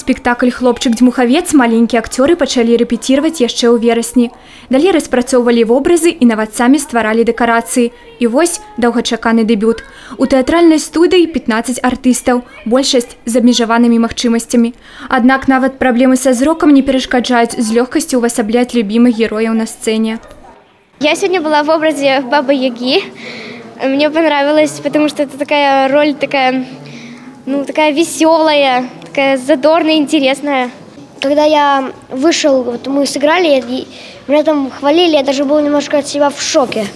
Спектакль «Хлопчык-дзьмухавец» маленькие актеры пачалі рэпетировать яшчэ ў верасні. Далей распрацоўвалі вобразы і нават самі стваралі дэкарацыі. І вось даўгачаканы дэбют. У тэатральнай студыі 15 артыстаў, большасць з абмежаванымі магчымасцямі. Аднак нават праблемы са зрокам не перашкаджаюць з лёгкасцю увасабляць любімых герояў на сцэне. Я сегодня была в образе Бабы-Яги. Мне понравилось, потому что это такая роль такая веселая, такая задорная, интересная. Когда я вышел, вот мы сыграли, меня там хвалили, я даже был немножко от себя в шоке,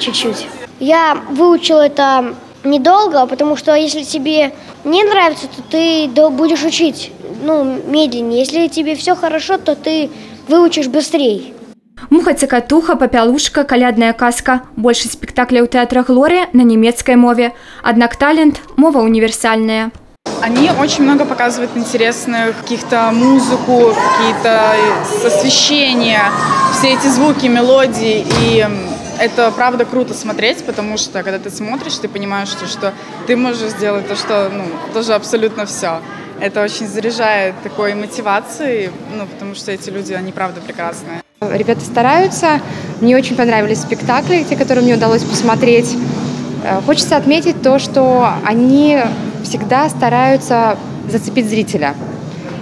чуть-чуть. Я выучил это недолго, потому что если тебе не нравится, то ты будешь учить медленнее. Если тебе все хорошо, то ты выучишь быстрее. Муха-цокотуха, папялушка, калядная казка. Большасць спектакляў тэатра «Глория» на немецкой мове. Однако талент – мова универсальная. Они очень много показывают интересных, каких-то музыку, какие-то освещения, все эти звуки, мелодии. И это правда круто смотреть, потому что когда ты смотришь, ты понимаешь, что ты можешь сделать то, что тоже абсолютно все. Это очень заряжает такой мотивацией, потому что эти люди, они правда прекрасные. Ребята стараются. Мне очень понравились спектакли, те, которые мне удалось посмотреть. Хочется отметить то, что они всегда стараются зацепить зрителя.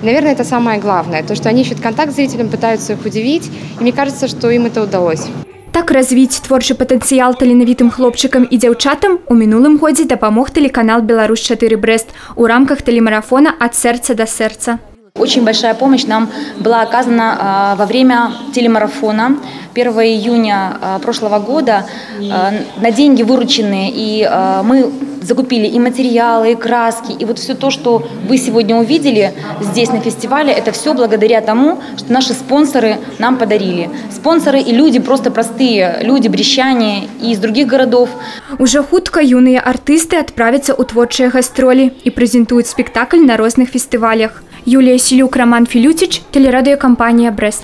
Наверное, это самое главное. То, что они ищут контакт с зрителем, пытаются их удивить. И мне кажется, что им это удалось. Так развіць творчы патэнцыял таленавітым хлопчыкам і дзяўчатам у мінулым годзе дапамог тэлеканал «Беларусь-4 Брест» у рамках телемарафона «От сердца до сердца». Очень большая помощь нам была оказана во время телемарафона 1 июня прошлого года. На деньги вырученные, и мы закупили и материалы, и краски, и вот все то, что вы сегодня увидели здесь на фестивале, это все благодаря тому, что наши спонсоры нам подарили. Спонсоры и люди, просто простые люди, брещане и из других городов. Уже хутка юные артисты отправятся у творчыя гастроли и презентуют спектакль на разных фестивалях. Юлия Селюк, Роман Филютич, телерадиокомпания «Брест».